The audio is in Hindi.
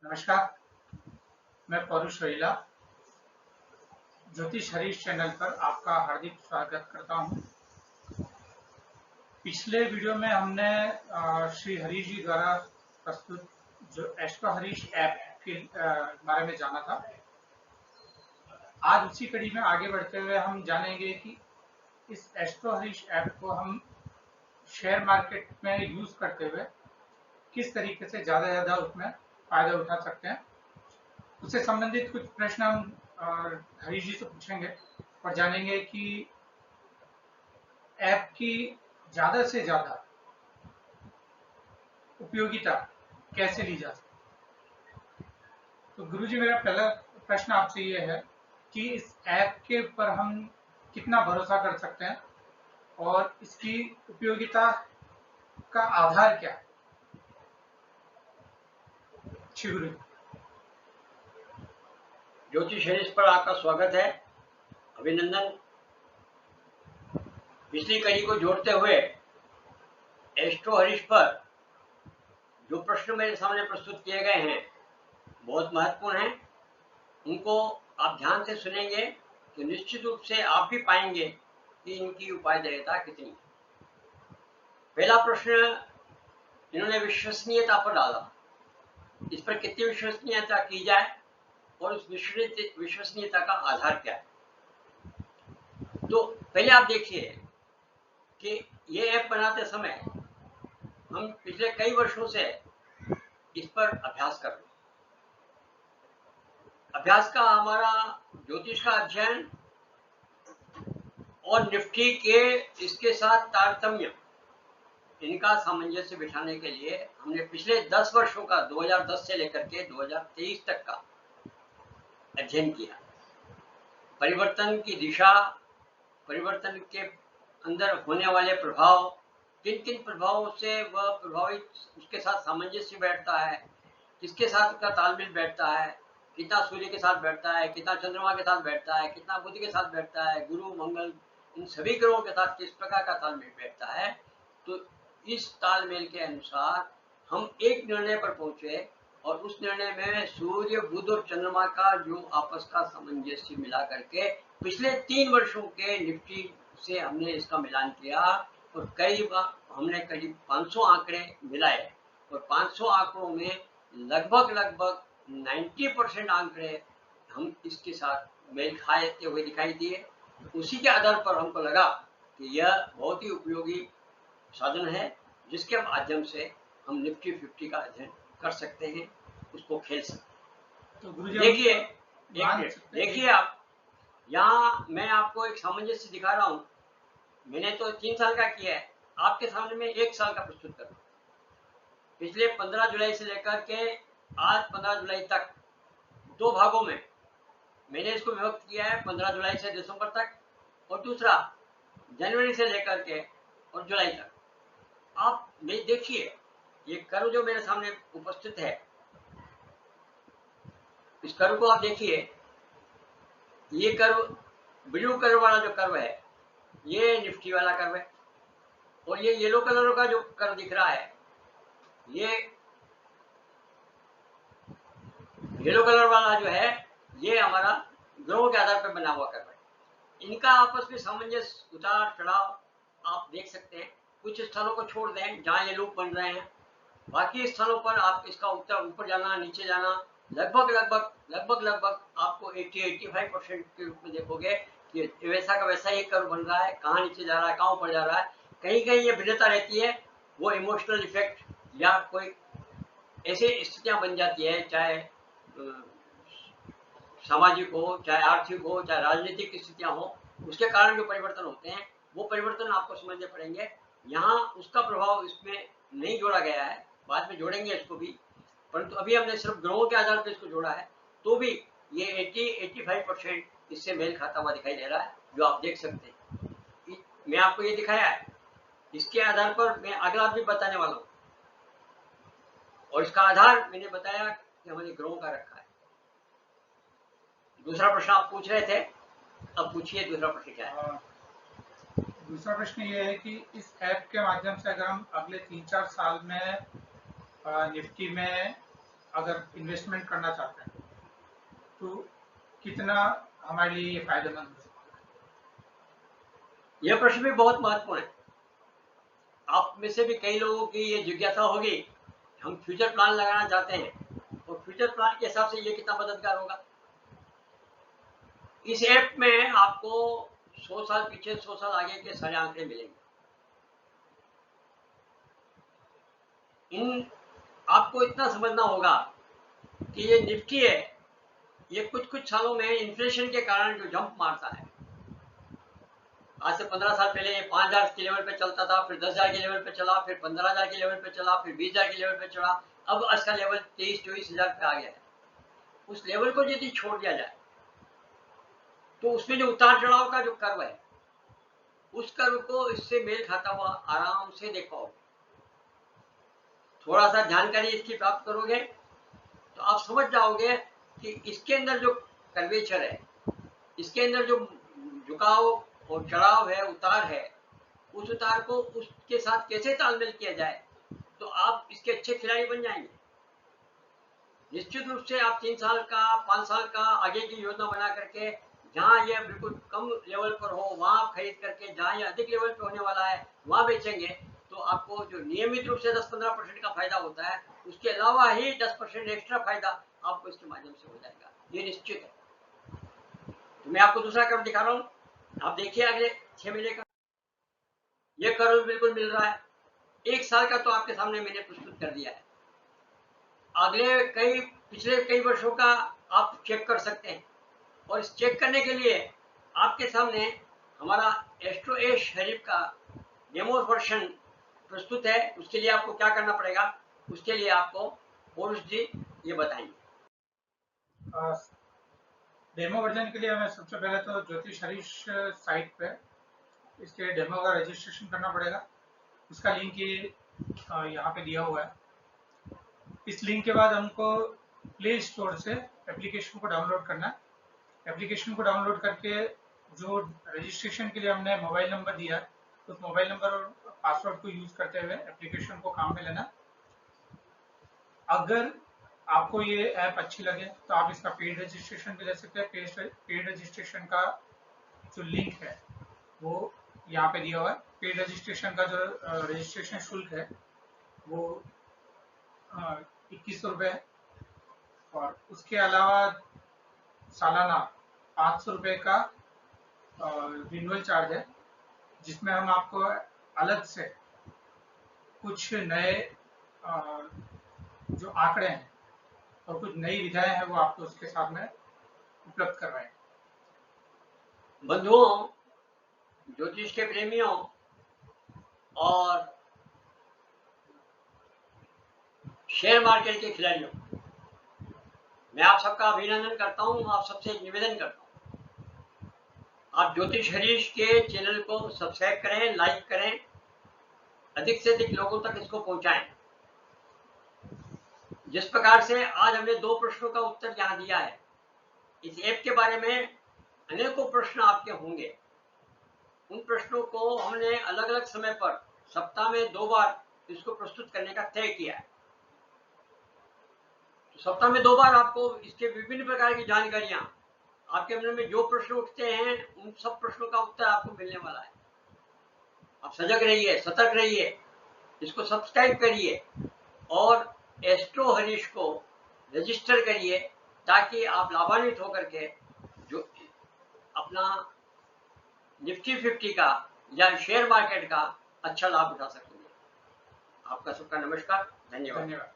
नमस्कार, मैं पौरुष रोहिला ज्योतिष हरीश चैनल पर आपका हार्दिक स्वागत करता हूं। पिछले वीडियो में हमने श्री हरीश जी द्वारा प्रस्तुत जो एस्ट्रो हरीश ऐप के बारे में जाना था। आज उसी कड़ी में आगे बढ़ते हुए हम जानेंगे कि इस एस्ट्रो हरीश ऐप को हम शेयर मार्केट में यूज करते हुए किस तरीके से ज्यादा उसमें फायदा उठा सकते हैं। उससे संबंधित कुछ प्रश्न हम हरीश जी से पूछेंगे और जानेंगे कि ऐप की ज्यादा से ज्यादा उपयोगिता कैसे ली जा सकती। तो गुरुजी, मेरा पहला प्रश्न आपसे ये है कि इस ऐप के ऊपर हम कितना भरोसा कर सकते हैं और इसकी उपयोगिता का आधार क्या है। गुरु जी। ज्योतिष हरीश पर आपका स्वागत है, अभिनंदन। पिछली कड़ी को जोड़ते हुए एस्ट्रो हरीश पर जो प्रश्न मेरे सामने प्रस्तुत किए गए हैं बहुत महत्वपूर्ण हैं। उनको आप ध्यान से सुनेंगे तो निश्चित रूप से आप भी पाएंगे कि इनकी उपायदेयता कितनी है। पहला प्रश्न इन्होंने विश्वसनीयता पर डाला। इस पर कितनी विश्वसनीयता की जाए और उस विश्वसनीयता का आधार क्या है। तो पहले आप देखिए कि ये ऐप बनाते समय हम पिछले कई वर्षों से इस पर अभ्यास कर रहे हैं। अभ्यास का हमारा ज्योतिष का अध्ययन और निफ्टी के इसके साथ तारतम्य, इनका सामंजस्य बिठाने के लिए हमने पिछले 10 वर्षों का 2010 से लेकर के 2023 तक का अध्ययन किया। परिवर्तन की दिशा, परिवर्तन के अंदर होने वाले प्रभाव, किन किन प्रभावों से वह प्रभावित उसके साथ सामंजस्य बैठता है, किसके साथ उसका तालमेल बैठता है, कितना सूर्य के साथ बैठता है, कितना चंद्रमा के साथ बैठता है, कितना बुध के साथ बैठता है, गुरु मंगल, इन सभी ग्रहों के साथ किस प्रकार का तालमेल बैठता है। तो इस तालमेल के अनुसार हम एक निर्णय पर पहुंचे और उस निर्णय में सूर्य, बुध और चंद्रमा का जो आपस का सामंजस्य मिला करके पिछले 3 वर्षों के निफ्टी से हमने इसका मिलान किया और कई बार हमने करीब 500 आंकड़े मिलाए और 500 आंकड़ों में लगभग 90% आंकड़े हम इसके साथ मेल खाते हुए दिखाई दिए। उसी के आधार पर हमको लगा कि यह बहुत ही उपयोगी साधन है जिसके माध्यम से हम निफ्टी 50 का अध्ययन कर सकते हैं, उसको खेल सकते हैं। तो देखिए आप यहाँ मैं आपको एक सामंजस्य दिखा रहा हूँ। मैंने तो 3 साल का किया है, आपके सामने में 1 साल का प्रस्तुत कर रहा हूँ। पिछले 15 जुलाई से लेकर के आज 15 जुलाई तक 2 भागों में मैंने इसको विभक्त किया है। 15 जुलाई से दिसंबर तक और दूसरा जनवरी से लेकर के और जुलाई तक। आप देखिए ये कर्व जो मेरे सामने उपस्थित है, इस कर्व को आप देखिए। ये कर्व ब्लू कर्व वाला जो कर्व है ये निफ्टी वाला कर्व है और ये येलो कलर का जो कर्व दिख रहा है ये येलो कलर वाला जो है ये हमारा ग्रहों के आधार पर बना हुआ कर्व है। इनका आपस में सामंजस्य, उतार चढ़ाव आप देख सकते हैं। कुछ स्थानों को छोड़ दें जहां ये लूप बन रहे हैं, बाकी स्थानों पर आप इसका ऊपर जाना, नीचे जाना, लगभग आपको 80-85% के रूप में देखोगे कि वैसा का वैसा ही कर्व बन रहा है। कहाँ नीचे जा रहा है, कहाँ ऊपर जा रहा है, कहीं कहीं ये भिन्नता रहती है। वो इमोशनल इफेक्ट या कोई ऐसी स्थितियां बन जाती है, चाहे सामाजिक हो, चाहे आर्थिक हो, चाहे राजनीतिक स्थितियां हो, उसके कारण जो परिवर्तन होते हैं वो परिवर्तन आपको समझने पड़ेंगे। यहाँ उसका प्रभाव इसमें नहीं जोड़ा गया है, बाद में जोड़ेंगे इसको भी, परंतु अभी हमने सिर्फ ग्रहों के आधार पर इसको जोड़ा है। तो भी ये 80-85% इससे मेल खाता हुआ दिखाई दे रहा है, जो आप देख सकते हैं। मैं आपको ये दिखाया है, इसके आधार पर मैं अगला भी बताने वाला हूँ और इसका आधार मैंने बताया कि हमारे ग्रहों का रखा है। दूसरा प्रश्न आप पूछ रहे थे, अब पूछिए दूसरा प्रश्न क्या है। दूसरा प्रश्न ये है कि इस ऐप के माध्यम से अगर हम अगले 3-4 साल में निफ्टी में अगर इन्वेस्टमेंट करना चाहते हैं तो कितना हमारे लिए ये फायदेमंद हो सकता है? यह प्रश्न भी बहुत महत्वपूर्ण है। आप में से भी कई लोगों की ये जिज्ञासा होगी, हम फ्यूचर प्लान लगाना चाहते हैं और फ्यूचर प्लान के हिसाब से ये कितना मददगार होगा। इस ऐप में आपको 100 साल पीछे 100 साल आगे के सारे आंकड़े मिलेंगे। इन आपको इतना समझना होगा कि ये निफ्टी है, ये कुछ सालों में इन्फ्लेशन के कारण जो जंप मारता है, आज से 15 साल पहले ये 5,000 के लेवल पे चलता था, फिर 10,000 के लेवल पे चला, फिर 15,000 के लेवल पे चला, फिर 20,000 के लेवल पे चढ़ा, अब इसका लेवल 23-24,000 पे आ गया है। उस लेवल को यदि छोड़ दिया जाए तो उसमें जो उतार चढ़ाव का जो कर्व है, उस कर्व को इससे मेल खाता हुआ आराम से देख पाओगे। थोड़ा सा जानकारी इसकी प्राप्त करोगे तो आप समझ जाओगे कि इसके अंदर जो कर्वेचर है, इसके अंदर जो झुकाव और चढ़ाव है, उतार है, उस उतार को उसके साथ कैसे तालमेल किया जाए तो आप इसके अच्छे खिलाड़ी बन जाएंगे। निश्चित रूप से आप 3 साल का 5 साल का आगे की योजना बना करके जहां ये बिल्कुल कम लेवल पर हो वहां खरीद करके, जहां ये अधिक लेवल पर होने वाला है वहां बेचेंगे तो आपको जो नियमित रूप से 10-15% का फायदा होता है, उसके अलावा ही 10% एक्स्ट्रा फायदा आपको इसके माध्यम से हो जाएगा, ये निश्चित है। तो मैं आपको दूसरा कर्व दिखा रहा हूँ, आप देखिए अगले 6 महीने का ये कर्व बिल्कुल मिल रहा है। 1 साल का तो आपके सामने मैंने प्रस्तुत कर दिया है। अगले पिछले कई वर्षों का आप चेक कर सकते हैं और इस चेक करने के लिए आपके सामने हमारा एस्ट्रो एश हरीफ का डेमो वर्जन प्रस्तुत है। उसके लिए आपको क्या करना पड़ेगा, उसके लिए आपको पौरुष जी ये बताएंगे। डेमो वर्जन के लिए हमें सबसे पहले तो ज्योतिष हरीश साइट पे इसके डेमो का रजिस्ट्रेशन करना पड़ेगा। उसका लिंक ये यहाँ पे दिया हुआ है। इस लिंक के बाद हमको प्ले स्टोर से एप्लीकेशन को डाउनलोड करना है। एप्लीकेशन को डाउनलोड करके जो रजिस्ट्रेशन के लिए हमने मोबाइल नंबर दिया है, उस मोबाइल नंबर और पासवर्ड को यूज करते हुए एप्लीकेशन को काम में लेना। अगर आपको ये ऐप अच्छी लगे तो आप इसका पेड रजिस्ट्रेशन भी ले सकते हैं। पेड रजिस्ट्रेशन का जो लिंक है वो यहाँ पे दिया हुआ है। पेड रजिस्ट्रेशन का जो रजिस्ट्रेशन शुल्क है वो 2100 रुपये है और उसके अलावा सालाना 500 रुपये का रिन्यूअल चार्ज है, जिसमें हम आपको अलग से कुछ नए जो आंकड़े हैं और कुछ नई विधाएं हैं वो आपको उसके साथ में उपलब्ध कर रहे हैं। बंधुओं, ज्योतिष के प्रेमियों और शेयर मार्केट के खिलाड़ियों, मैं आप सबका अभिनंदन करता हूं। आप सबसे एक निवेदन करता हूं, आप ज्योतिष हरीश के चैनल को सब्सक्राइब करें, लाइक करें, अधिक से अधिक लोगों तक इसको पहुंचाएं। जिस प्रकार से आज हमने 2 प्रश्नों का उत्तर यहाँ दिया है, इस ऐप के बारे में अनेकों प्रश्न आपके होंगे। उन प्रश्नों को हमने अलग अलग समय पर सप्ताह में 2 बार इसको प्रस्तुत करने का तय किया है। तो सप्ताह में 2 बार आपको इसके विभिन्न प्रकार की जानकारियां, आपके मन में जो प्रश्न उठते हैं उन सब प्रश्नों का उत्तर आपको मिलने वाला है। आप सजग रहिए, सतर्क रहिए, इसको सब्सक्राइब करिए और एस्ट्रो हरीश को रजिस्टर करिए ताकि आप लाभान्वित होकर के जो अपना निफ्टी 50 का या शेयर मार्केट का अच्छा लाभ उठा सकेंगे। आपका सबका नमस्कार, धन्यवाद।